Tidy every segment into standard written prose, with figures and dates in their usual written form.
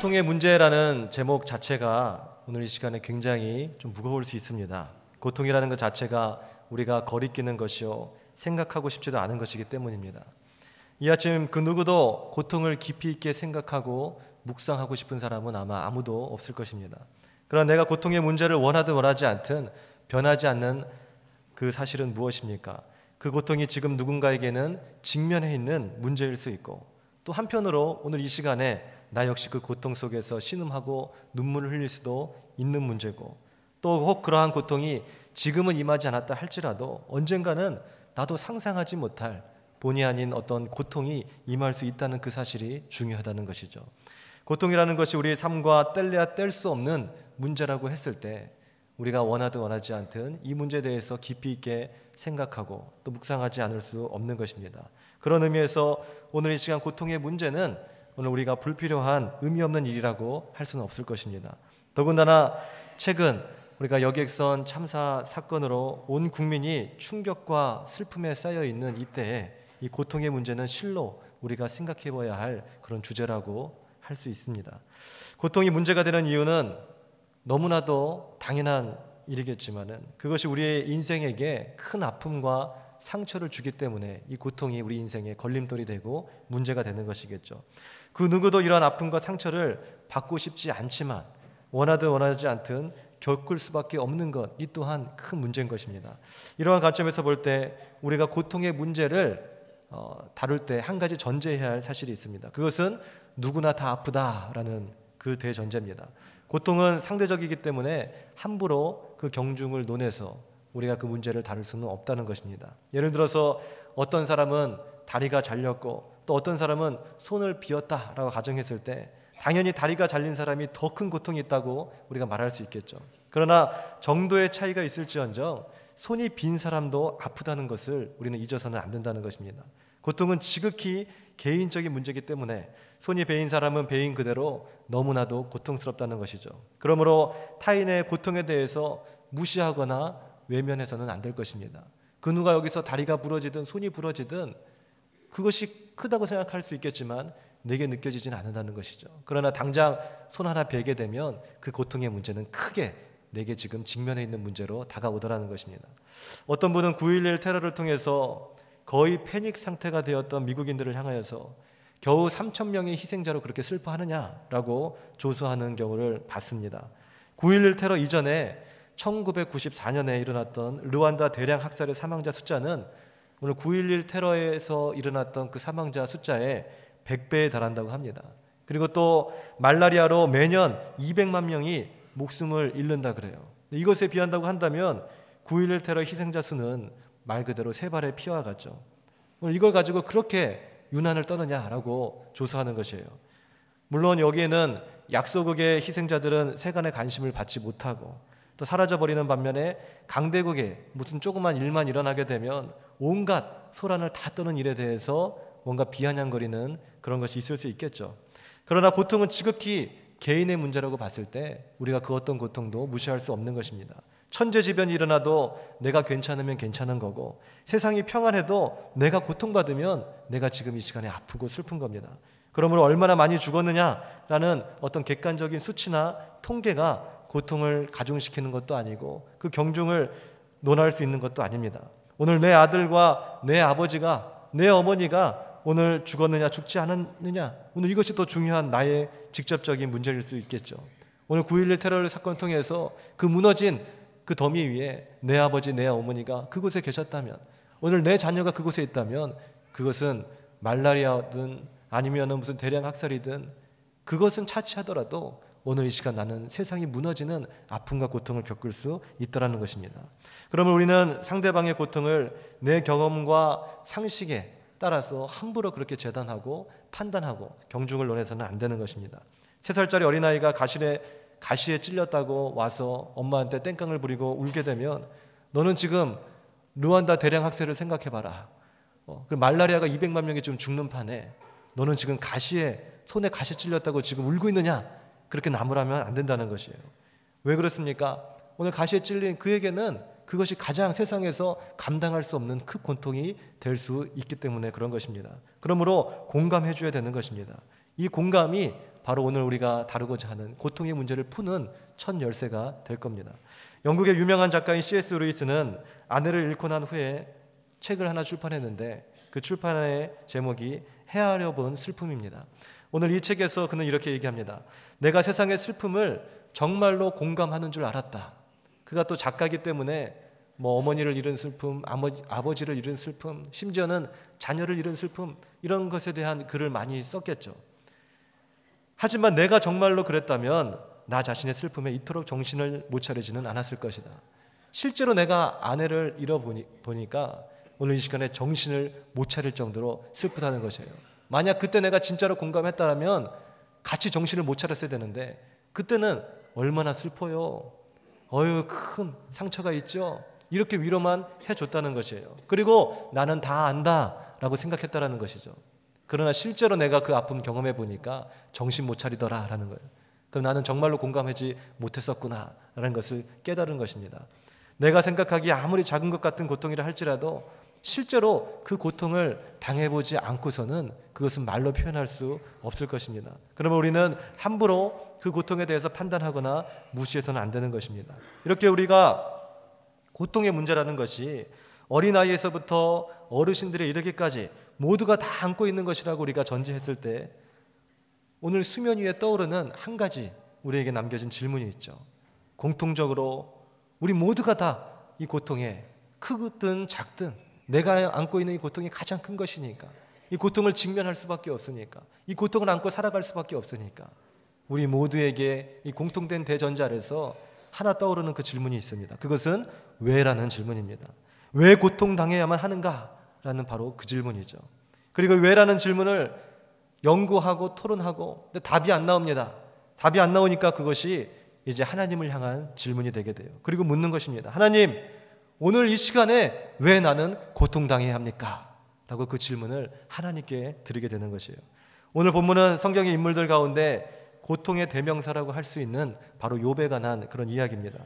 고통의 문제라는 제목 자체가 오늘 이 시간에 굉장히 좀 무거울 수 있습니다. 고통이라는 것 자체가 우리가 거리끼는 것이요 생각하고 싶지도 않은 것이기 때문입니다. 이 아침 그 누구도 고통을 깊이 있게 생각하고 묵상하고 싶은 사람은 아마 아무도 없을 것입니다. 그러나 내가 고통의 문제를 원하든 원하지 않든 변하지 않는 그 사실은 무엇입니까? 그 고통이 지금 누군가에게는 직면해 있는 문제일 수 있고, 또 한편으로 오늘 이 시간에 나 역시 그 고통 속에서 신음하고 눈물을 흘릴 수도 있는 문제고, 또 혹 그러한 고통이 지금은 임하지 않았다 할지라도 언젠가는 나도 상상하지 못할 본의 아닌 어떤 고통이 임할 수 있다는 그 사실이 중요하다는 것이죠. 고통이라는 것이 우리의 삶과 뗄래야 뗄 수 없는 문제라고 했을 때 우리가 원하든 원하지 않든 이 문제에 대해서 깊이 있게 생각하고 또 묵상하지 않을 수 없는 것입니다. 그런 의미에서 오늘 이 시간 고통의 문제는 오늘 우리가 불필요한 의미 없는 일이라고 할 수는 없을 것입니다. 더군다나 최근 우리가 여객선 참사 사건으로 온 국민이 충격과 슬픔에 쌓여 있는 이때에 이 고통의 문제는 실로 우리가 생각해 봐야 할 그런 주제라고 할 수 있습니다. 고통이 문제가 되는 이유는 너무나도 당연한 일이겠지만은 그것이 우리의 인생에게 큰 아픔과 상처를 주기 때문에 이 고통이 우리 인생에 걸림돌이 되고 문제가 되는 것이겠죠. 그 누구도 이러한 아픔과 상처를 받고 싶지 않지만 원하든 원하지 않든 겪을 수밖에 없는 것, 이 또한 큰 문제인 것입니다. 이러한 관점에서 볼 때 우리가 고통의 문제를 다룰 때 한 가지 전제해야 할 사실이 있습니다. 그것은 누구나 다 아프다라는 그 대전제입니다. 고통은 상대적이기 때문에 함부로 그 경중을 논해서 우리가 그 문제를 다룰 수는 없다는 것입니다. 예를 들어서 어떤 사람은 다리가 잘렸고 또 어떤 사람은 손을 비었다라고 가정했을 때 당연히 다리가 잘린 사람이 더 큰 고통이 있다고 우리가 말할 수 있겠죠. 그러나 정도의 차이가 있을지언정 손이 빈 사람도 아프다는 것을 우리는 잊어서는 안 된다는 것입니다. 고통은 지극히 개인적인 문제이기 때문에 손이 베인 사람은 베인 그대로 너무나도 고통스럽다는 것이죠. 그러므로 타인의 고통에 대해서 무시하거나 외면해서는 안 될 것입니다. 그 누가 여기서 다리가 부러지든 손이 부러지든 그것이 크다고 생각할 수 있겠지만 내게 느껴지지는 않는다는 것이죠. 그러나 당장 손 하나 베게 되면 그 고통의 문제는 크게 내게 지금 직면해 있는 문제로 다가오더라는 것입니다. 어떤 분은 9.11 테러를 통해서 거의 패닉 상태가 되었던 미국인들을 향하여서 겨우 3,000명의 희생자로 그렇게 슬퍼하느냐라고 조소하는 경우를 봤습니다. 9.11 테러 이전에 1994년에 일어났던 르완다 대량 학살의 사망자 숫자는 오늘 9.11 테러에서 일어났던 그 사망자 숫자의 100배에 달한다고 합니다. 그리고 또 말라리아로 매년 200만 명이 목숨을 잃는다 그래요. 이것에 비한다고 한다면 9.11 테러 희생자 수는 말 그대로 세 발의 피와 같죠. 오늘 이걸 가지고 그렇게 유난을 떠느냐라고 조소하는 것이에요. 물론 여기에는 약소국의 희생자들은 세간의 관심을 받지 못하고 또 사라져버리는 반면에 강대국에 무슨 조그만 일만 일어나게 되면 온갖 소란을 다 떠는 일에 대해서 뭔가 비아냥거리는 그런 것이 있을 수 있겠죠. 그러나 고통은 지극히 개인의 문제라고 봤을 때 우리가 그 어떤 고통도 무시할 수 없는 것입니다. 천재지변이 일어나도 내가 괜찮으면 괜찮은 거고 세상이 평안해도 내가 고통받으면 내가 지금 이 시간에 아프고 슬픈 겁니다. 그러므로 얼마나 많이 죽었느냐라는 어떤 객관적인 수치나 통계가 고통을 가중시키는 것도 아니고 그 경중을 논할 수 있는 것도 아닙니다. 오늘 내 아들과 내 아버지가 내 어머니가 오늘 죽었느냐 죽지 않았느냐, 오늘 이것이 더 중요한 나의 직접적인 문제일 수 있겠죠. 오늘 9.11 테러 사건을 통해서 그 무너진 그 더미 위에 내 아버지 내 어머니가 그곳에 계셨다면, 오늘 내 자녀가 그곳에 있다면 그것은 말라리아든 아니면 무슨 대량 학살이든 그것은 차치하더라도 오늘 이 시간 나는 세상이 무너지는 아픔과 고통을 겪을 수 있다는 것입니다. 그러면 우리는 상대방의 고통을 내 경험과 상식에 따라서 함부로 그렇게 재단하고 판단하고 경중을 논해서는 안 되는 것입니다. 3살짜리 어린아이가 가시에 찔렸다고 와서 엄마한테 땡깡을 부리고 울게 되면 너는 지금 르완다 대량 학살을 생각해봐라. 그 말라리아가 200만 명이 지금 죽는 판에 너는 지금 손에 가시 찔렸다고 지금 울고 있느냐? 그렇게 나무라면 안 된다는 것이에요. 왜 그렇습니까? 오늘 가시에 찔린 그에게는 그것이 가장 세상에서 감당할 수 없는 큰 고통이 될 수 있기 때문에 그런 것입니다. 그러므로 공감해 줘야 되는 것입니다. 이 공감이 바로 오늘 우리가 다루고자 하는 고통의 문제를 푸는 첫 열쇠가 될 겁니다. 영국의 유명한 작가인 C.S. 루이스는 아내를 잃고 난 후에 책을 하나 출판했는데 그 출판의 제목이 헤아려 본 슬픔입니다. 오늘 이 책에서 그는 이렇게 얘기합니다. 내가 세상의 슬픔을 정말로 공감하는 줄 알았다. 그가 또 작가이기 때문에 어머니를 잃은 슬픔, 아버지를 잃은 슬픔, 심지어는 자녀를 잃은 슬픔, 이런 것에 대한 글을 많이 썼겠죠. 하지만 내가 정말로 그랬다면 나 자신의 슬픔에 이토록 정신을 못 차리지는 않았을 것이다. 실제로 내가 아내를 잃어보니까 오늘 이 시간에 정신을 못 차릴 정도로 슬프다는 것이에요. 만약 그때 내가 진짜로 공감했다면 같이 정신을 못 차렸어야 되는데 그때는 얼마나 슬퍼요. 큰 상처가 있죠. 이렇게 위로만 해줬다는 것이에요. 그리고 나는 다 안다라고 생각했다라는 것이죠. 그러나 실제로 내가 그 아픔 경험해 보니까 정신 못 차리더라라는 거예요. 그럼 나는 정말로 공감하지 못했었구나라는 것을 깨달은 것입니다. 내가 생각하기에 아무리 작은 것 같은 고통이라 할지라도 실제로 그 고통을 당해보지 않고서는 그것은 말로 표현할 수 없을 것입니다. 그러면 우리는 함부로 그 고통에 대해서 판단하거나 무시해서는 안 되는 것입니다. 이렇게 우리가 고통의 문제라는 것이 어린아이에서부터 어르신들에 이르기까지 모두가 다 안고 있는 것이라고 우리가 전제했을 때 오늘 수면 위에 떠오르는 한 가지 우리에게 남겨진 질문이 있죠. 공통적으로 우리 모두가 다 이 고통에 크든 작든 내가 안고 있는 이 고통이 가장 큰 것이니까, 이 고통을 직면할 수밖에 없으니까, 이 고통을 안고 살아갈 수밖에 없으니까 우리 모두에게 이 공통된 대전제 아래서 하나 떠오르는 그 질문이 있습니다. 그것은 왜라는 질문입니다. 왜 고통당해야만 하는가? 라는 바로 그 질문이죠. 그리고 왜라는 질문을 연구하고 토론하고 근데 답이 안 나옵니다. 답이 안 나오니까 그것이 이제 하나님을 향한 질문이 되게 돼요. 그리고 묻는 것입니다. 하나님, 오늘 이 시간에 왜 나는 고통당해야 합니까? 라고 그 질문을 하나님께 드리게 되는 것이에요. 오늘 본문은 성경의 인물들 가운데 고통의 대명사라고 할 수 있는 바로 욥에 관한 그런 이야기입니다.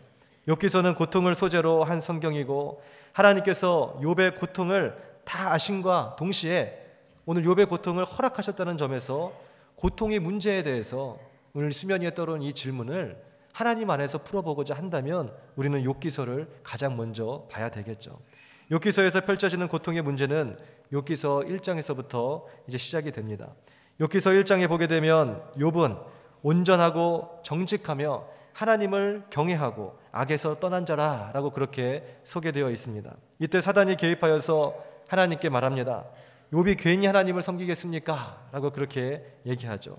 욥기서는 고통을 소재로 한 성경이고 하나님께서 욥의 고통을 다 아심과 동시에 오늘 욥의 고통을 허락하셨다는 점에서 고통의 문제에 대해서 오늘 수면 위에 떠오른 이 질문을 하나님 안에서 풀어보고자 한다면 우리는 욥기서를 가장 먼저 봐야 되겠죠. 욥기서에서 펼쳐지는 고통의 문제는 욥기서 1장에서부터 이제 시작이 됩니다. 욥기서 1장에 보게 되면 욥은 온전하고 정직하며 하나님을 경외하고 악에서 떠난 자라라고 그렇게 소개되어 있습니다. 이때 사단이 개입하여서 하나님께 말합니다. 욥이 괜히 하나님을 섬기겠습니까? 라고 그렇게 얘기하죠.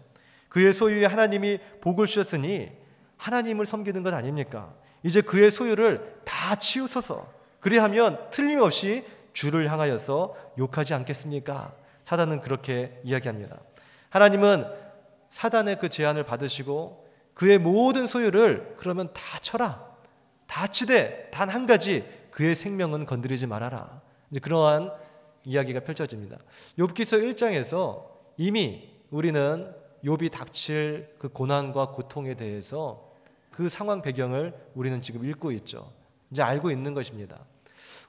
그의 소유에 하나님이 복을 주셨으니 하나님을 섬기는 것 아닙니까? 이제 그의 소유를 다 치우소서. 그리하면 틀림없이 주를 향하여서 욕하지 않겠습니까? 사단은 그렇게 이야기합니다. 하나님은 사단의 그 제안을 받으시고 그의 모든 소유를 그러면 다 쳐라. 다 치되 단 한 가지 그의 생명은 건드리지 말아라. 이제 그러한 이야기가 펼쳐집니다. 욥기서 1장에서 이미 우리는 욥이 닥칠 그 고난과 고통에 대해서 그 상황 배경을 우리는 지금 읽고 있죠. 이제 알고 있는 것입니다.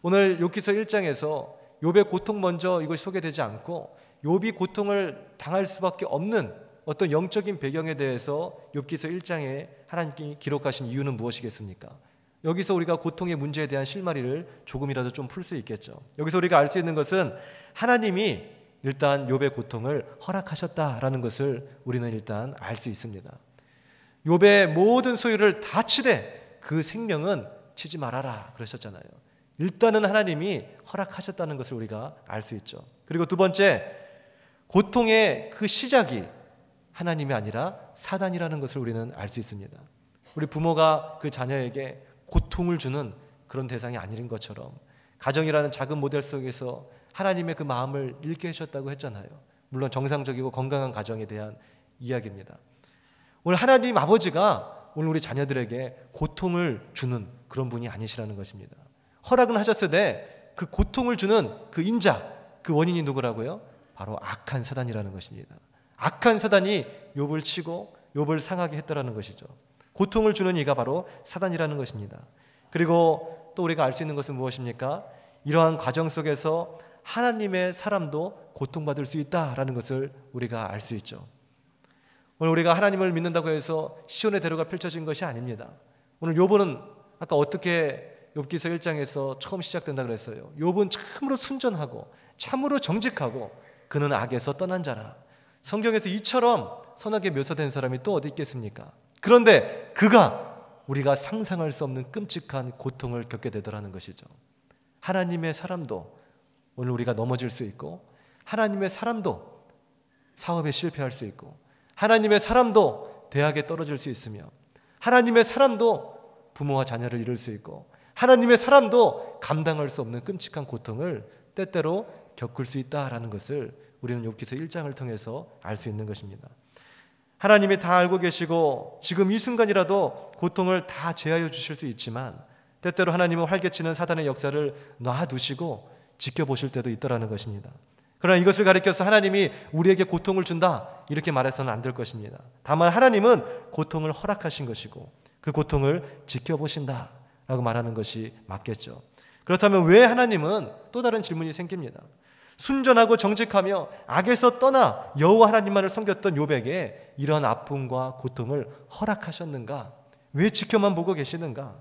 오늘 욥기서 1장에서 욥의 고통 먼저 이것이 소개되지 않고 욥이 고통을 당할 수밖에 없는 어떤 영적인 배경에 대해서 욥기서 1장에 하나님께 기록하신 이유는 무엇이겠습니까? 여기서 우리가 고통의 문제에 대한 실마리를 조금이라도 좀 풀 수 있겠죠. 여기서 우리가 알 수 있는 것은 하나님이 일단 욥의 고통을 허락하셨다라는 것을 우리는 일단 알 수 있습니다. 욥의 모든 소유를 다 치되 그 생명은 치지 말아라 그러셨잖아요. 일단은 하나님이 허락하셨다는 것을 우리가 알 수 있죠. 그리고 두 번째, 고통의 그 시작이 하나님이 아니라 사단이라는 것을 우리는 알 수 있습니다. 우리 부모가 그 자녀에게 고통을 주는 그런 대상이 아닌 것처럼 가정이라는 작은 모델 속에서 하나님의 그 마음을 읽게 해주셨다고 했잖아요. 물론 정상적이고 건강한 가정에 대한 이야기입니다. 오늘 하나님 아버지가 오늘 우리 자녀들에게 고통을 주는 그런 분이 아니시라는 것입니다. 허락은 하셨으되 그 고통을 주는 그 인자, 그 원인이 누구라고요? 바로 악한 사단이라는 것입니다. 악한 사단이 욥을 치고 욥을 상하게 했다라는 것이죠. 고통을 주는 이가 바로 사단이라는 것입니다. 그리고 또 우리가 알 수 있는 것은 무엇입니까? 이러한 과정 속에서 하나님의 사람도 고통받을 수 있다라는 것을 우리가 알 수 있죠. 오늘 우리가 하나님을 믿는다고 해서 시온의 대로가 펼쳐진 것이 아닙니다. 오늘 욥은 아까 어떻게 욥기서 1장에서 처음 시작된다 그랬어요. 욥은 참으로 순전하고 참으로 정직하고 그는 악에서 떠난 자라. 성경에서 이처럼 선하게 묘사된 사람이 또 어디 있겠습니까? 그런데 그가 우리가 상상할 수 없는 끔찍한 고통을 겪게 되더라는 것이죠. 하나님의 사람도 오늘 우리가 넘어질 수 있고, 하나님의 사람도 사업에 실패할 수 있고, 하나님의 사람도 대학에 떨어질 수 있으며, 하나님의 사람도 부모와 자녀를 잃을 수 있고, 하나님의 사람도 감당할 수 없는 끔찍한 고통을 때때로 겪을 수 있다라는 것을 우리는 욥기서 1장을 통해서 알 수 있는 것입니다. 하나님이 다 알고 계시고 지금 이 순간이라도 고통을 다 제하여 주실 수 있지만, 때때로 하나님은 활개치는 사단의 역사를 놔두시고 지켜보실 때도 있더라는 것입니다. 그러나 이것을 가리켜서 하나님이 우리에게 고통을 준다 이렇게 말해서는 안 될 것입니다. 다만 하나님은 고통을 허락하신 것이고 그 고통을 지켜보신다 라고 말하는 것이 맞겠죠. 그렇다면 왜 하나님은, 또 다른 질문이 생깁니다. 순전하고 정직하며 악에서 떠나 여호와 하나님만을 섬겼던 욥에게 이런 아픔과 고통을 허락하셨는가? 왜 지켜만 보고 계시는가?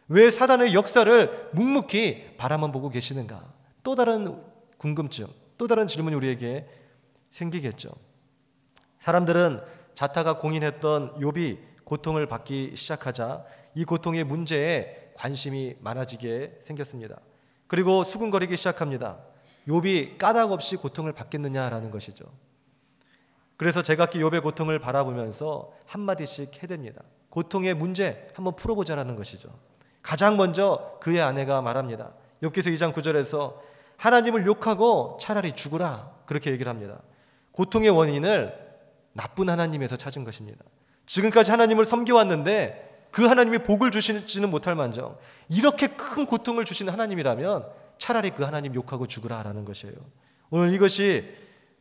왜 사단의 역사를 묵묵히 바라만 보고 계시는가? 또 다른 궁금증, 또 다른 질문이 우리에게 생기겠죠. 사람들은 자타가 공인했던 욥이 고통을 받기 시작하자 이 고통의 문제에 관심이 많아지게 생겼습니다. 그리고 수군거리기 시작합니다. 욥이 까닭 없이 고통을 받겠느냐라는 것이죠. 그래서 제각기 욥의 고통을 바라보면서 한마디씩 해댑니다. 고통의 문제 한번 풀어보자라는 것이죠. 가장 먼저 그의 아내가 말합니다. 욥기서 2장 9절에서 하나님을 욕하고 차라리 죽으라 그렇게 얘기를 합니다. 고통의 원인을 나쁜 하나님에서 찾은 것입니다. 지금까지 하나님을 섬겨왔는데 그 하나님이 복을 주시지는 못할 만정 이렇게 큰 고통을 주시는 하나님이라면 차라리 그 하나님 욕하고 죽으라라는 것이에요. 오늘 이것이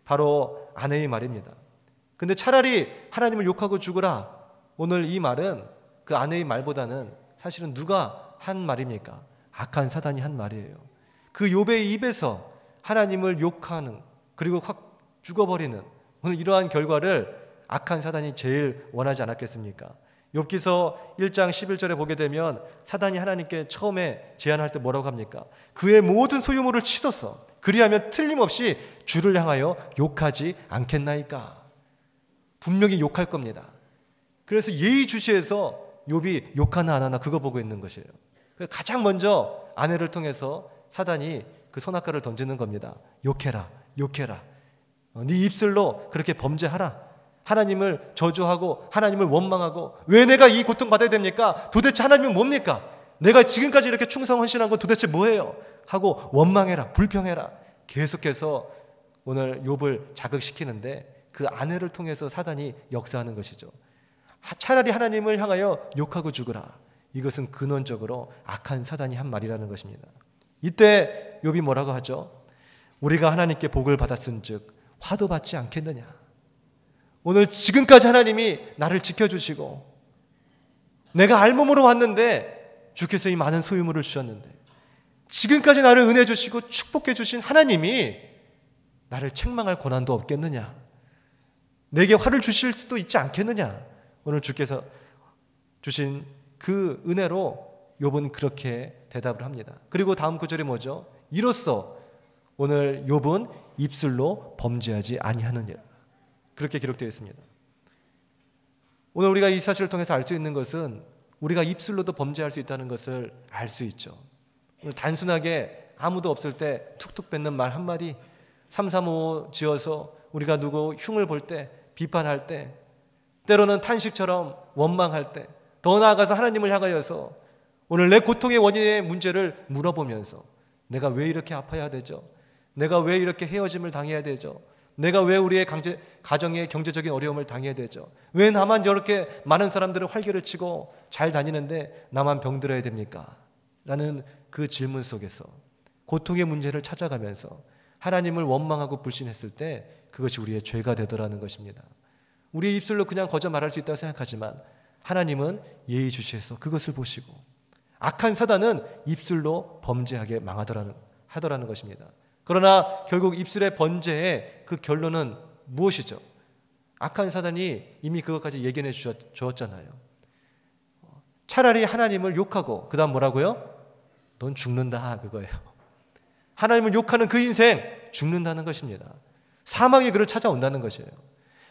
바로 아내의 말입니다. 근데 차라리 하나님을 욕하고 죽으라, 오늘 이 말은 그 아내의 말보다는 사실은 누가 한 말입니까? 악한 사단이 한 말이에요. 그 욥의 입에서 하나님을 욕하는, 그리고 확 죽어버리는 오늘 이러한 결과를 악한 사단이 제일 원하지 않았겠습니까? 욥기서 1장 11절에 보게 되면 사단이 하나님께 처음에 제안할 때 뭐라고 합니까? 그의 모든 소유물을 치솟어 그리하면 틀림없이 주를 향하여 욕하지 않겠나이까? 분명히 욕할 겁니다. 그래서 예의주시해서 욥이 욕하나 안 하나 그거 보고 있는 것이에요. 가장 먼저 아내를 통해서 사단이 그 선악과를 던지는 겁니다. 욕해라, 욕해라. 네 입술로 그렇게 범죄하라. 하나님을 저주하고 하나님을 원망하고 왜 내가 이 고통받아야 됩니까? 도대체 하나님은 뭡니까? 내가 지금까지 이렇게 충성헌신한 건 도대체 뭐예요? 하고 원망해라, 불평해라. 계속해서 오늘 욥을 자극시키는데 그 아내를 통해서 사단이 역사하는 것이죠. 차라리 하나님을 향하여 욕하고 죽으라. 이것은 근원적으로 악한 사단이 한 말이라는 것입니다. 이때 욥이 뭐라고 하죠? 우리가 하나님께 복을 받았은즉 화도 받지 않겠느냐? 오늘 지금까지 하나님이 나를 지켜주시고 내가 알몸으로 왔는데 주께서 이 많은 소유물을 주셨는데 지금까지 나를 은혜 주시고 축복해 주신 하나님이 나를 책망할 권한도 없겠느냐? 내게 화를 주실 수도 있지 않겠느냐? 오늘 주께서 주신 그 은혜로 욥은 그렇게 대답을 합니다. 그리고 다음 구절이 뭐죠? 이로써 오늘 욥은 입술로 범죄하지 아니하느니라. 그렇게 기록되어 있습니다. 오늘 우리가 이 사실을 통해서 알 수 있는 것은 우리가 입술로도 범죄할 수 있다는 것을 알 수 있죠. 오늘 단순하게 아무도 없을 때 툭툭 뱉는 말 한마디, 335 지어서 우리가 누구 흉을 볼 때, 비판할 때, 때로는 탄식처럼 원망할 때, 더 나아가서 하나님을 향하여서 오늘 내 고통의 원인의 문제를 물어보면서 내가 왜 이렇게 아파야 되죠? 내가 왜 이렇게 헤어짐을 당해야 되죠? 내가 왜 우리의 가정의 경제적인 어려움을 당해야 되죠? 왜 나만 이렇게 많은 사람들은 활개를 치고 잘 다니는데 나만 병들어야 됩니까? 라는 그 질문 속에서 고통의 문제를 찾아가면서 하나님을 원망하고 불신했을 때 그것이 우리의 죄가 되더라는 것입니다. 우리의 입술로 그냥 거저 말할 수 있다고 생각하지만 하나님은 예의주시해서 그것을 보시고 악한 사단은 입술로 범죄하게 하더라는 것입니다. 그러나 결국 입술의 번제의 그 결론은 무엇이죠? 악한 사단이 이미 그것까지 예견해 주었잖아요. 차라리 하나님을 욕하고 그 다음 뭐라고요? 넌 죽는다, 그거예요. 하나님을 욕하는 그 인생 죽는다는 것입니다. 사망이 그를 찾아온다는 것이에요.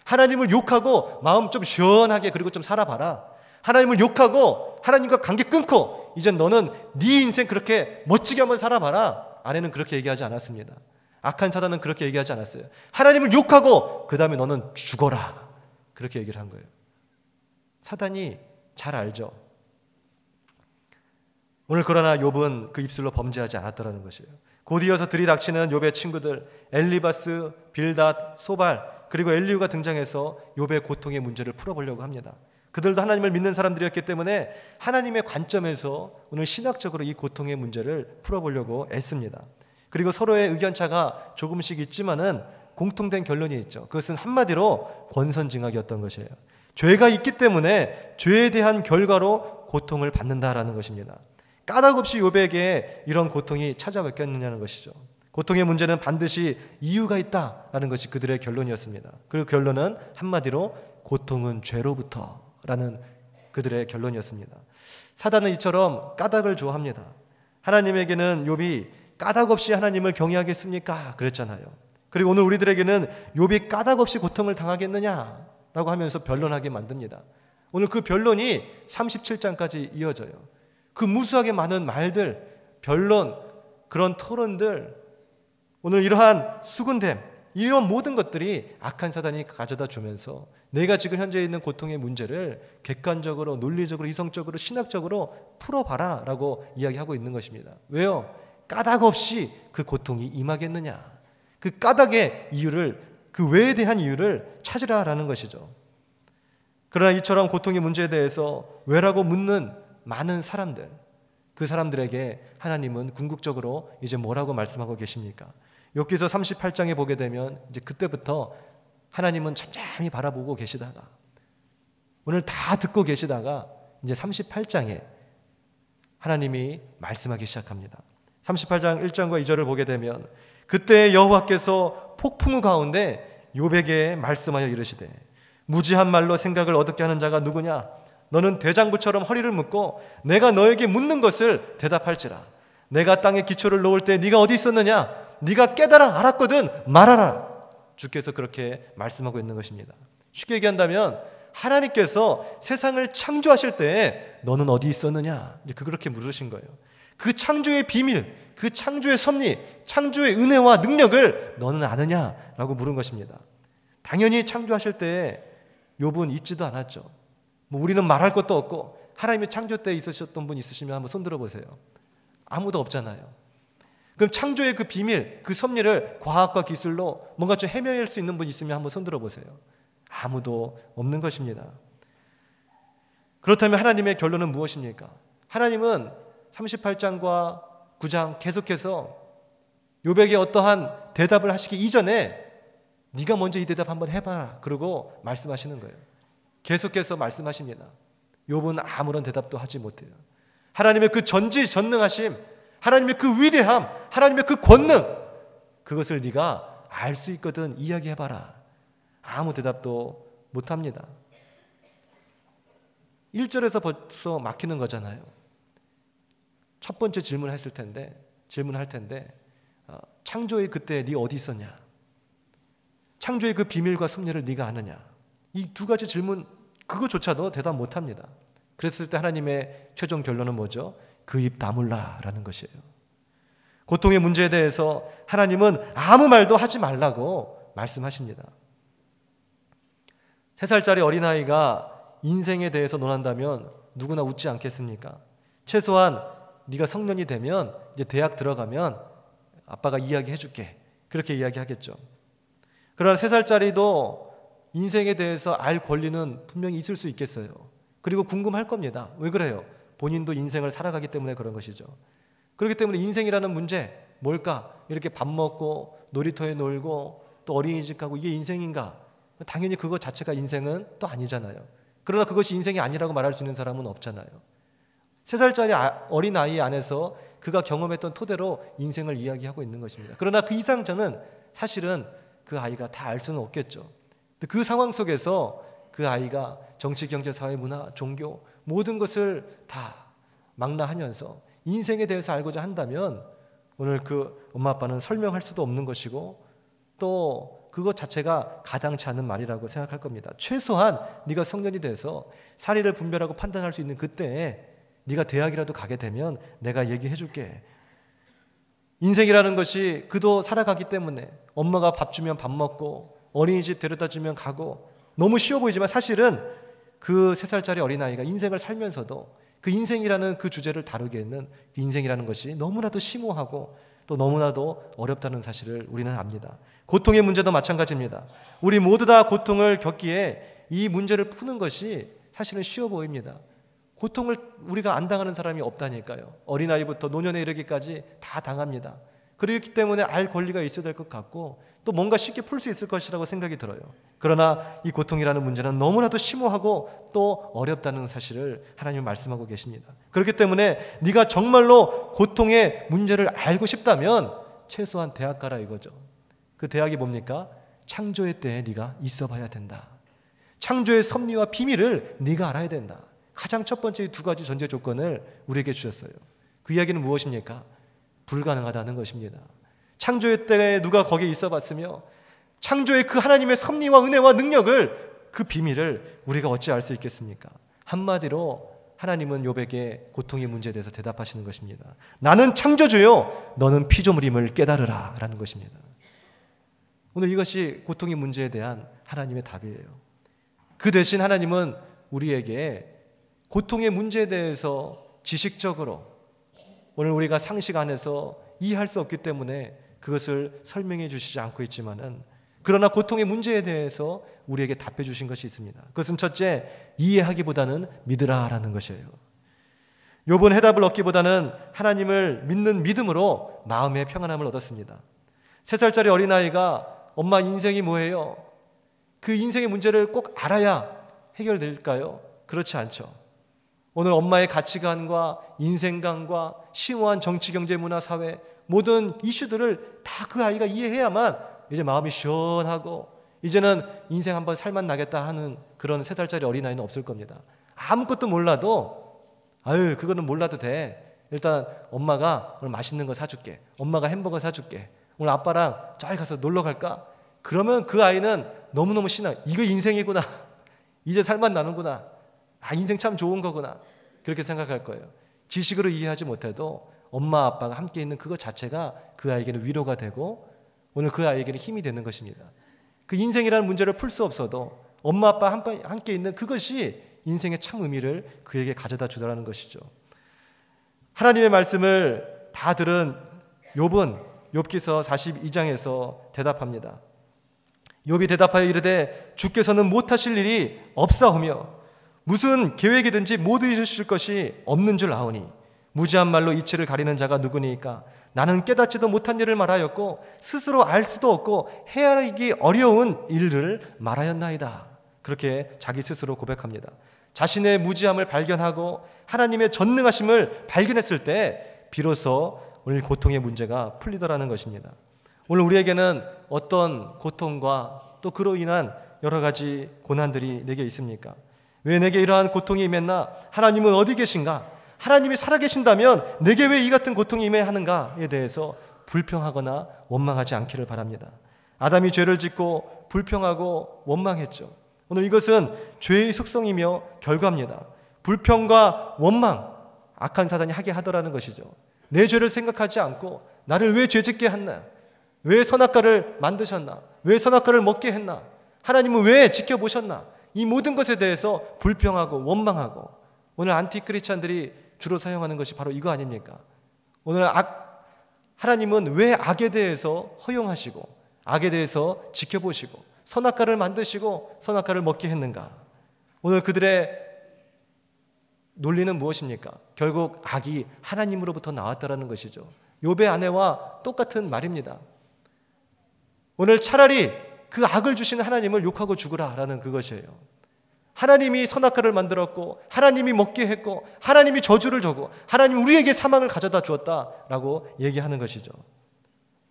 하나님을 욕하고 마음 좀 시원하게 그리고 좀 살아봐라. 하나님을 욕하고 하나님과 관계 끊고 이제 너는 네 인생 그렇게 멋지게 한번 살아봐라. 아내는 그렇게 얘기하지 않았습니다. 악한 사단은 그렇게 얘기하지 않았어요. 하나님을 욕하고 그 다음에 너는 죽어라, 그렇게 얘기를 한 거예요. 사단이 잘 알죠. 오늘 그러나 욥은 그 입술로 범죄하지 않았다는 것이에요. 곧 이어서 들이닥치는 욥의 친구들 엘리바스, 빌닷, 소발 그리고 엘리후가 등장해서 욥의 고통의 문제를 풀어보려고 합니다. 그들도 하나님을 믿는 사람들이었기 때문에 하나님의 관점에서 오늘 신학적으로 이 고통의 문제를 풀어보려고 애씁니다. 그리고 서로의 의견차가 조금씩 있지만은 공통된 결론이 있죠. 그것은 한마디로 권선징악이었던 것이에요. 죄가 있기 때문에 죄에 대한 결과로 고통을 받는다라는 것입니다. 까닭없이 욥에게 이런 고통이 찾아왔겠느냐는 것이죠. 고통의 문제는 반드시 이유가 있다라는 것이 그들의 결론이었습니다. 그 결론은 한마디로 고통은 죄로부터라는 그들의 결론이었습니다. 사단은 이처럼 까닭을 좋아합니다. 하나님에게는 욥이 까닭없이 하나님을 경외하겠습니까? 그랬잖아요. 그리고 오늘 우리들에게는 욥이 까닭없이 고통을 당하겠느냐라고 하면서 변론하게 만듭니다. 오늘 그 변론이 37장까지 이어져요. 그 무수하게 많은 말들, 변론, 그런 토론들, 오늘 이러한 수군됨, 이런 모든 것들이 악한 사단이 가져다 주면서 내가 지금 현재 있는 고통의 문제를 객관적으로, 논리적으로, 이성적으로, 신학적으로 풀어봐라 라고 이야기하고 있는 것입니다. 왜요? 까닭 없이 그 고통이 임하겠느냐, 그 까닭의 이유를, 그 왜에 대한 이유를 찾으라라는 것이죠. 그러나 이처럼 고통의 문제에 대해서 왜라고 묻는 많은 사람들, 그 사람들에게 하나님은 궁극적으로 이제 뭐라고 말씀하고 계십니까? 욥기서 38장에 보게 되면 이제 그때부터 하나님은 잠잠히 바라보고 계시다가 오늘 다 듣고 계시다가 이제 38장에 하나님이 말씀하기 시작합니다. 38장 1절과 2절을 보게 되면 그때 여호와께서 폭풍우 가운데 욥에게 말씀하여 이르시되 무지한 말로 생각을 어둡게 하는 자가 누구냐? 너는 대장부처럼 허리를 묶고 내가 너에게 묻는 것을 대답할지라. 내가 땅에 기초를 놓을 때 네가 어디 있었느냐? 네가 깨달아 알았거든 말하라. 주께서 그렇게 말씀하고 있는 것입니다. 쉽게 얘기한다면 하나님께서 세상을 창조하실 때 너는 어디 있었느냐? 이제 그렇게 물으신 거예요. 그 창조의 비밀, 그 창조의 섭리, 창조의 은혜와 능력을 너는 아느냐라고 물은 것입니다. 당연히 창조하실 때 욥은 잊지도 않았죠. 우리는 말할 것도 없고 하나님의 창조 때 있으셨던 분 있으시면 한번 손 들어보세요. 아무도 없잖아요. 그럼 창조의 그 비밀, 그 섭리를 과학과 기술로 뭔가 좀 헤매일 수 있는 분 있으면 한번 손 들어보세요. 아무도 없는 것입니다. 그렇다면 하나님의 결론은 무엇입니까? 하나님은 38장과 9장 계속해서 욥에게 어떠한 대답을 하시기 이전에 네가 먼저 이 대답 한번 해봐라 그러고 말씀하시는 거예요. 계속해서 말씀하십니다. 욥은 아무런 대답도 하지 못해요. 하나님의 그 전지전능하심, 하나님의 그 위대함, 하나님의 그 권능, 그것을 네가 알 수 있거든 이야기해봐라. 아무 대답도 못합니다. 1절에서 벌써 막히는 거잖아요. 첫 번째 질문할 텐데 창조의 그때 네 어디 있었냐? 창조의 그 비밀과 섭리를 네가 아느냐? 이 두 가지 질문 그거조차도 대답 못합니다. 그랬을 때 하나님의 최종 결론은 뭐죠? 그 입 다물라라는 것이에요. 고통의 문제에 대해서 하나님은 아무 말도 하지 말라고 말씀하십니다. 3살짜리 어린아이가 인생에 대해서 논한다면 누구나 웃지 않겠습니까? 최소한 네가 성년이 되면 이제 대학 들어가면 아빠가 이야기해 줄게. 그렇게 이야기하겠죠. 그러나 3살짜리도 인생에 대해서 알 권리는 분명히 있을 수 있겠어요. 그리고 궁금할 겁니다. 왜 그래요? 본인도 인생을 살아가기 때문에 그런 것이죠. 그렇기 때문에 인생이라는 문제 뭘까? 이렇게 밥 먹고 놀이터에 놀고 또 어린이집 가고 이게 인생인가? 당연히 그거 자체가 인생은 또 아니잖아요. 그러나 그것이 인생이 아니라고 말할 수 있는 사람은 없잖아요. 3살짜리 어린아이 안에서 그가 경험했던 토대로 인생을 이야기하고 있는 것입니다. 그러나 그 이상 저는 사실은 그 아이가 다 알 수는 없겠죠. 그 상황 속에서 그 아이가 정치, 경제, 사회, 문화, 종교 모든 것을 다 망라하면서 인생에 대해서 알고자 한다면 오늘 그 엄마 아빠는 설명할 수도 없는 것이고 또 그것 자체가 가당치 않은 말이라고 생각할 겁니다. 최소한 네가 성년이 돼서 사리를 분별하고 판단할 수 있는 그때에 네가 대학이라도 가게 되면 내가 얘기해 줄게. 인생이라는 것이 그도 살아가기 때문에 엄마가 밥 주면 밥 먹고 어린이집 데려다 주면 가고 너무 쉬워 보이지만 사실은 그 3살짜리 어린아이가 인생을 살면서도 그 인생이라는 그 주제를 다루기에는 인생이라는 것이 너무나도 심오하고 또 너무나도 어렵다는 사실을 우리는 압니다. 고통의 문제도 마찬가지입니다. 우리 모두 다 고통을 겪기에 이 문제를 푸는 것이 사실은 쉬워 보입니다. 고통을 우리가 안 당하는 사람이 없다니까요. 어린아이부터 노년에 이르기까지 다 당합니다. 그렇기 때문에 알 권리가 있어야 될 것 같고 또 뭔가 쉽게 풀 수 있을 것이라고 생각이 들어요. 그러나 이 고통이라는 문제는 너무나도 심오하고 또 어렵다는 사실을 하나님은 말씀하고 계십니다. 그렇기 때문에 네가 정말로 고통의 문제를 알고 싶다면 최소한 대학 가라 이거죠. 그 대학이 뭡니까? 창조의 때에 네가 있어 봐야 된다. 창조의 섭리와 비밀을 네가 알아야 된다. 가장 첫 번째 2가지 전제 조건을 우리에게 주셨어요. 그 이야기는 무엇입니까? 불가능하다는 것입니다. 창조의 때에 누가 거기에 있어 봤으며 창조의 그 하나님의 섭리와 은혜와 능력을 그 비밀을 우리가 어찌 알 수 있겠습니까? 한마디로 하나님은 욥에게 고통의 문제에 대해서 대답하시는 것입니다. 나는 창조주요 너는 피조물임을 깨달으라 라는 것입니다. 오늘 이것이 고통의 문제에 대한 하나님의 답이에요. 그 대신 하나님은 우리에게 고통의 문제에 대해서 지식적으로 오늘 우리가 상식 안에서 이해할 수 없기 때문에 그것을 설명해 주시지 않고 있지만은 그러나 고통의 문제에 대해서 우리에게 답해 주신 것이 있습니다. 그것은 첫째, 이해하기보다는 믿으라라는 것이에요. 욥은 해답을 얻기보다는 하나님을 믿는 믿음으로 마음의 평안함을 얻었습니다. 3살짜리 어린아이가 엄마 인생이 뭐예요? 그 인생의 문제를 꼭 알아야 해결될까요? 그렇지 않죠. 오늘 엄마의 가치관과 인생관과 심오한 정치, 경제, 문화, 사회 모든 이슈들을 다 그 아이가 이해해야만 이제 마음이 시원하고 이제는 인생 한번 살만 나겠다 하는 그런 3살짜리 어린아이는 없을 겁니다. 아무것도 몰라도 아유 그거는 몰라도 돼. 일단 엄마가 오늘 맛있는 거 사줄게. 엄마가 햄버거 사줄게. 오늘 아빠랑 저기 가서 놀러 갈까? 그러면 그 아이는 너무너무 신나. 이거 인생이구나. 이제 살만 나는구나. 아 인생 참 좋은 거구나. 그렇게 생각할 거예요. 지식으로 이해하지 못해도 엄마 아빠가 함께 있는 그것 자체가 그 아이에게는 위로가 되고 오늘 그 아이에게는 힘이 되는 것입니다. 그 인생이라는 문제를 풀 수 없어도 엄마 아빠 함께 있는 그것이 인생의 참 의미를 그에게 가져다 주더라는 것이죠. 하나님의 말씀을 다 들은 욥은 욥기서 42장에서 대답합니다. 욥이 대답하여 이르되 주께서는 못하실 일이 없사오며 무슨 계획이든지 못 이루실 것이 없는 줄 아오니 무지한 말로 이치를 가리는 자가 누구니까 나는 깨닫지도 못한 일을 말하였고 스스로 알 수도 없고 헤아리기 어려운 일을 말하였나이다. 그렇게 자기 스스로 고백합니다. 자신의 무지함을 발견하고 하나님의 전능하심을 발견했을 때 비로소 오늘 고통의 문제가 풀리더라는 것입니다. 오늘 우리에게는 어떤 고통과 또 그로 인한 여러 가지 고난들이 내게 있습니까? 왜 내게 이러한 고통이 임했나? 하나님은 어디 계신가? 하나님이 살아계신다면 내게 왜 이 같은 고통이 임해야 하는가에 대해서 불평하거나 원망하지 않기를 바랍니다. 아담이 죄를 짓고 불평하고 원망했죠. 오늘 이것은 죄의 속성이며 결과입니다. 불평과 원망, 악한 사단이 하게 하더라는 것이죠. 내 죄를 생각하지 않고 나를 왜 죄짓게 했나? 왜 선악과를 만드셨나? 왜 선악과를 먹게 했나? 하나님은 왜 지켜보셨나? 이 모든 것에 대해서 불평하고 원망하고 오늘 안티크리스찬들이 주로 사용하는 것이 바로 이거 아닙니까? 오늘 하나님은 왜 악에 대해서 허용하시고 악에 대해서 지켜보시고 선악과를 만드시고 선악과를 먹게 했는가? 오늘 그들의 논리는 무엇입니까? 결국 악이 하나님으로부터 나왔다라는 것이죠. 욥의 아내와 똑같은 말입니다. 오늘 차라리 그 악을 주시는 하나님을 욕하고 죽으라라는 그것이에요. 하나님이 선악과를 만들었고 하나님이 먹게 했고 하나님이 저주를 주고 하나님이 우리에게 사망을 가져다 주었다라고 얘기하는 것이죠.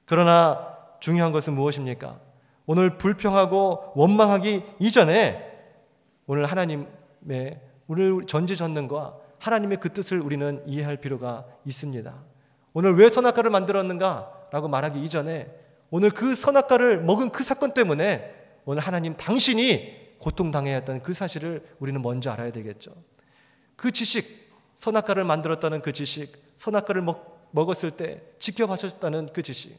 그러나 중요한 것은 무엇입니까? 오늘 불평하고 원망하기 이전에 오늘 하나님의 오늘 전지전능과 하나님의 그 뜻을 우리는 이해할 필요가 있습니다. 오늘 왜 선악과를 만들었는가 라고 말하기 이전에 오늘 그 선악과를 먹은 그 사건 때문에 오늘 하나님 당신이 고통당해야 했던 그 사실을 우리는 먼저 알아야 되겠죠. 그 지식, 선악과를 만들었다는 그 지식, 선악과를 먹었을 때 지켜봐셨다는 그 지식,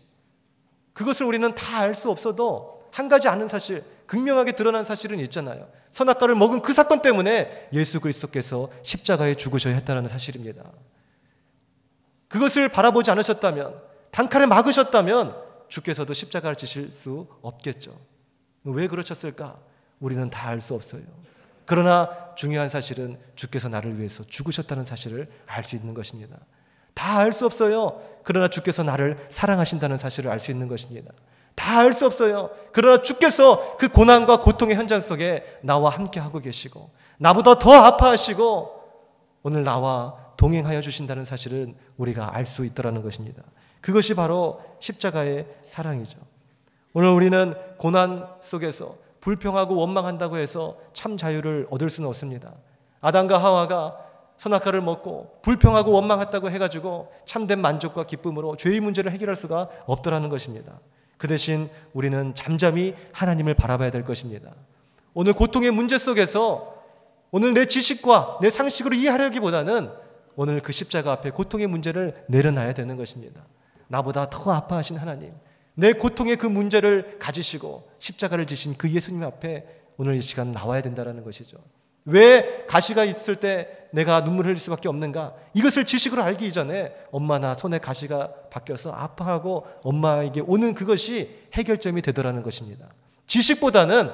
그것을 우리는 다 알 수 없어도 한 가지 아는 사실, 극명하게 드러난 사실은 있잖아요. 선악과를 먹은 그 사건 때문에 예수 그리스도께서 십자가에 죽으셔야 했다는 사실입니다. 그것을 바라보지 않으셨다면, 단칼에 막으셨다면 주께서도 십자가를 지실 수 없겠죠. 왜 그러셨을까? 우리는 다 알 수 없어요. 그러나 중요한 사실은 주께서 나를 위해서 죽으셨다는 사실을 알 수 있는 것입니다. 다 알 수 없어요. 그러나 주께서 나를 사랑하신다는 사실을 알 수 있는 것입니다. 다 알 수 없어요. 그러나 주께서 그 고난과 고통의 현장 속에 나와 함께 하고 계시고 나보다 더 아파하시고 오늘 나와 동행하여 주신다는 사실은 우리가 알 수 있다는 것입니다. 그것이 바로 십자가의 사랑이죠. 오늘 우리는 고난 속에서 불평하고 원망한다고 해서 참 자유를 얻을 수는 없습니다. 아담과 하와가 선악과를 먹고 불평하고 원망했다고 해가지고 참된 만족과 기쁨으로 죄의 문제를 해결할 수가 없더라는 것입니다. 그 대신 우리는 잠잠히 하나님을 바라봐야 될 것입니다. 오늘 고통의 문제 속에서 오늘 내 지식과 내 상식으로 이해하려기보다는 오늘 그 십자가 앞에 고통의 문제를 내려놔야 되는 것입니다. 나보다 더 아파하신 하나님, 내 고통의 그 문제를 가지시고 십자가를 지신 그 예수님 앞에 오늘 이 시간 나와야 된다는 것이죠. 왜 가시가 있을 때 내가 눈물 흘릴 수밖에 없는가? 이것을 지식으로 알기 이전에 엄마나 손에 가시가 박혀서 아파하고 엄마에게 오는 그것이 해결점이 되더라는 것입니다. 지식보다는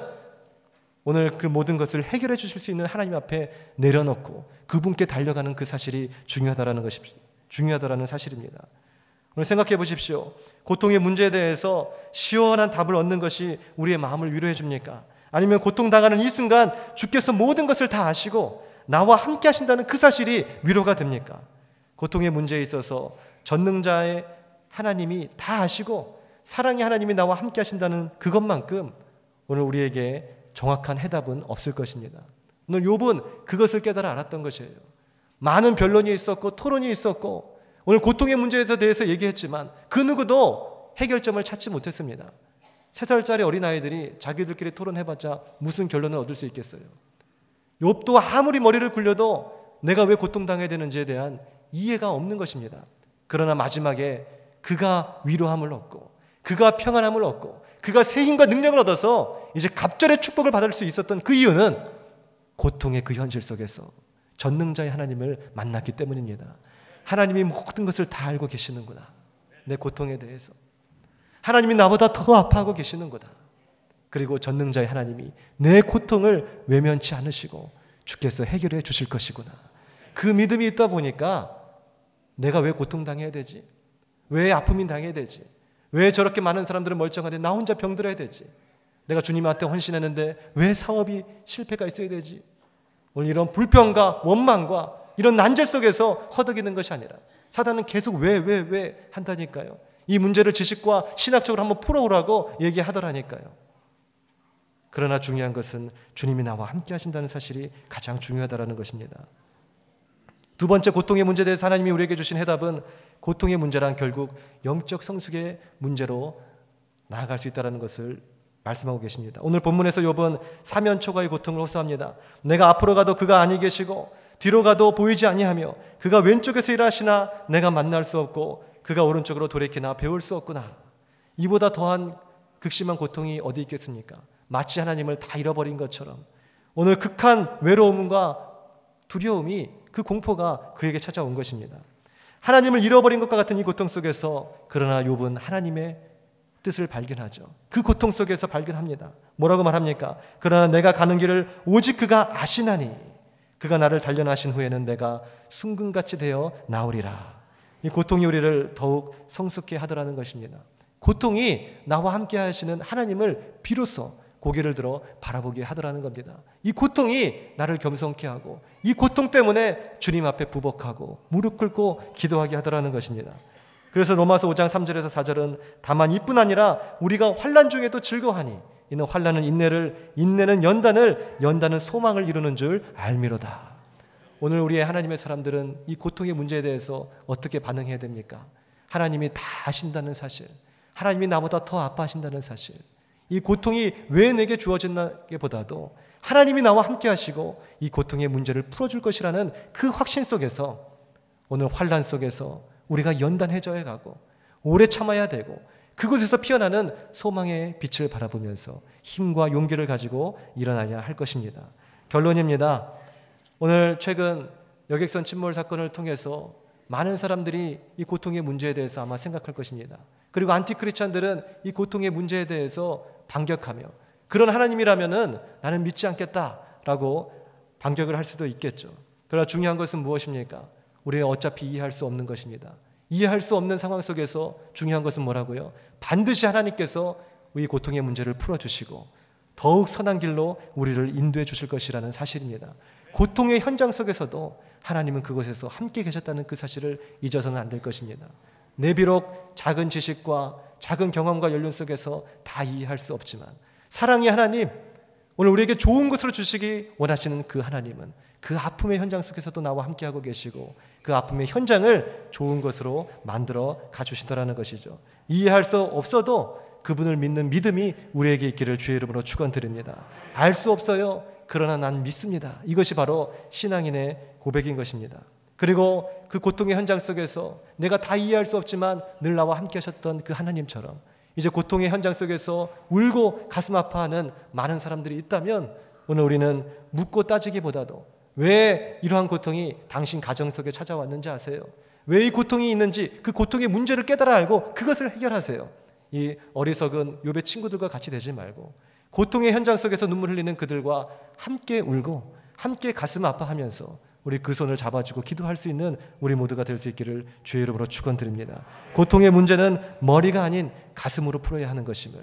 오늘 그 모든 것을 해결해 주실 수 있는 하나님 앞에 내려놓고 그분께 달려가는 그 사실이 중요하다라는 사실입니다. 오늘 생각해 보십시오. 고통의 문제에 대해서 시원한 답을 얻는 것이 우리의 마음을 위로해 줍니까? 아니면 고통당하는 이 순간 주께서 모든 것을 다 아시고 나와 함께 하신다는 그 사실이 위로가 됩니까? 고통의 문제에 있어서 전능자의 하나님이 다 아시고 사랑의 하나님이 나와 함께 하신다는 그것만큼 오늘 우리에게 정확한 해답은 없을 것입니다. 오늘 욥은 그것을 깨달아 알았던 것이에요. 많은 변론이 있었고 토론이 있었고 오늘 고통의 문제에 대해서 얘기했지만 그 누구도 해결점을 찾지 못했습니다. 3살짜리 어린아이들이 자기들끼리 토론해봤자 무슨 결론을 얻을 수 있겠어요? 욥도 아무리 머리를 굴려도 내가 왜 고통당해야 되는지에 대한 이해가 없는 것입니다. 그러나 마지막에 그가 위로함을 얻고 그가 평안함을 얻고 그가 새 힘과 능력을 얻어서 이제 갑절의 축복을 받을 수 있었던 그 이유는 고통의 그 현실 속에서 전능자의 하나님을 만났기 때문입니다. 하나님이 모든 것을 다 알고 계시는구나. 내 고통에 대해서. 하나님이 나보다 더 아파하고 계시는구나. 그리고 전능자의 하나님이 내 고통을 외면치 않으시고 주께서 해결해 주실 것이구나. 그 믿음이 있다 보니까 내가 왜 고통당해야 되지? 왜 아픔이 당해야 되지? 왜 저렇게 많은 사람들은 멀쩡한데 나 혼자 병들어야 되지? 내가 주님한테 헌신했는데 왜 사업이 실패가 있어야 되지? 오늘 이런 불평과 원망과 이런 난제 속에서 허덕이는 것이 아니라 사단은 계속 왜 한다니까요. 이 문제를 지식과 신학적으로 한번 풀어오라고 얘기하더라니까요. 그러나 중요한 것은 주님이 나와 함께 하신다는 사실이 가장 중요하다는 것입니다. 두 번째 고통의 문제에 대해서 하나님이 우리에게 주신 해답은 고통의 문제란 결국 영적 성숙의 문제로 나아갈 수 있다는 것을 말씀하고 계십니다. 오늘 본문에서 욥은 사면초가의 고통을 호소합니다. 내가 앞으로 가도 그가 아니 계시고 뒤로 가도 보이지 아니하며 그가 왼쪽에서 일하시나 내가 만날 수 없고 그가 오른쪽으로 돌이키나 배울 수 없구나. 이보다 더한 극심한 고통이 어디 있겠습니까? 마치 하나님을 다 잃어버린 것처럼 오늘 극한 외로움과 두려움이 그 공포가 그에게 찾아온 것입니다. 하나님을 잃어버린 것과 같은 이 고통 속에서 그러나 욥은 하나님의 뜻을 발견하죠. 그 고통 속에서 발견합니다. 뭐라고 말합니까? 그러나 내가 가는 길을 오직 그가 아시나니 그가 나를 단련하신 후에는 내가 순금같이 되어 나오리라. 이 고통이 우리를 더욱 성숙케 하더라는 것입니다. 고통이 나와 함께 하시는 하나님을 비로소 고개를 들어 바라보게 하더라는 겁니다. 이 고통이 나를 겸손케 하고 이 고통 때문에 주님 앞에 부복하고 무릎 꿇고 기도하게 하더라는 것입니다. 그래서 로마서 5장 3절에서 4절은 다만 이뿐 아니라 우리가 환난 중에도 즐거워하니 이는 환난은 인내를, 인내는 연단을, 연단은 소망을 이루는 줄 알미로다. 오늘 우리의 하나님의 사람들은 이 고통의 문제에 대해서 어떻게 반응해야 됩니까? 하나님이 다 아신다는 사실, 하나님이 나보다 더 아파하신다는 사실, 이 고통이 왜 내게 주어졌나보다도 하나님이 나와 함께 하시고 이 고통의 문제를 풀어줄 것이라는 그 확신 속에서 오늘 환난 속에서 우리가 연단해져야 가고 오래 참아야 되고 그곳에서 피어나는 소망의 빛을 바라보면서 힘과 용기를 가지고 일어나야 할 것입니다. 결론입니다. 오늘 최근 여객선 침몰 사건을 통해서 많은 사람들이 이 고통의 문제에 대해서 아마 생각할 것입니다. 그리고 안티크리스찬들은 이 고통의 문제에 대해서 반격하며 그런 하나님이라면은 나는 믿지 않겠다라고 반격을 할 수도 있겠죠. 그러나 중요한 것은 무엇입니까? 우리는 어차피 이해할 수 없는 것입니다. 이해할 수 없는 상황 속에서 중요한 것은 뭐라고요? 반드시 하나님께서 이 고통의 문제를 풀어주시고 더욱 선한 길로 우리를 인도해 주실 것이라는 사실입니다. 고통의 현장 속에서도 하나님은 그곳에서 함께 계셨다는 그 사실을 잊어서는 안 될 것입니다. 내 비록 작은 지식과 작은 경험과 연륜 속에서 다 이해할 수 없지만 사랑의 하나님, 오늘 우리에게 좋은 것으로 주시기 원하시는 그 하나님은 그 아픔의 현장 속에서도 나와 함께하고 계시고 그 아픔의 현장을 좋은 것으로 만들어 가주시더라는 것이죠. 이해할 수 없어도 그분을 믿는 믿음이 우리에게 있기를 주의 이름으로 축원드립니다. 알 수 없어요. 그러나 난 믿습니다. 이것이 바로 신앙인의 고백인 것입니다. 그리고 그 고통의 현장 속에서 내가 다 이해할 수 없지만 늘 나와 함께 하셨던 그 하나님처럼 이제 고통의 현장 속에서 울고 가슴 아파하는 많은 사람들이 있다면 오늘 우리는 묻고 따지기보다도 왜 이러한 고통이 당신 가정 속에 찾아왔는지 아세요? 왜 이 고통이 있는지 그 고통의 문제를 깨달아 알고 그것을 해결하세요. 이 어리석은 욥의 친구들과 같이 되지 말고 고통의 현장 속에서 눈물 흘리는 그들과 함께 울고 함께 가슴 아파하면서 우리 그 손을 잡아주고 기도할 수 있는 우리 모두가 될 수 있기를 주의 이름으로 축원드립니다. 고통의 문제는 머리가 아닌 가슴으로 풀어야 하는 것임을,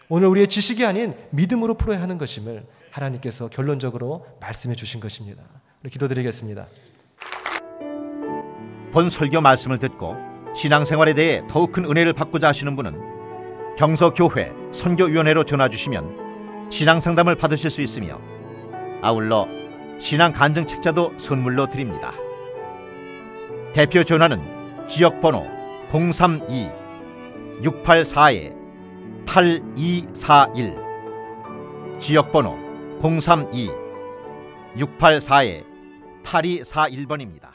오늘 우리의 지식이 아닌 믿음으로 풀어야 하는 것임을 하나님께서 결론적으로 말씀해 주신 것입니다. 우리 기도드리겠습니다. 본 설교 말씀을 듣고 신앙생활에 대해 더욱 큰 은혜를 받고자 하시는 분은 경서교회 선교위원회로 전화 주시면 신앙상담을 받으실 수 있으며 아울러 신앙 간증 책자도 선물로 드립니다. 대표 전화는 지역번호 032-684-8241 지역번호 032-684-8241번입니다.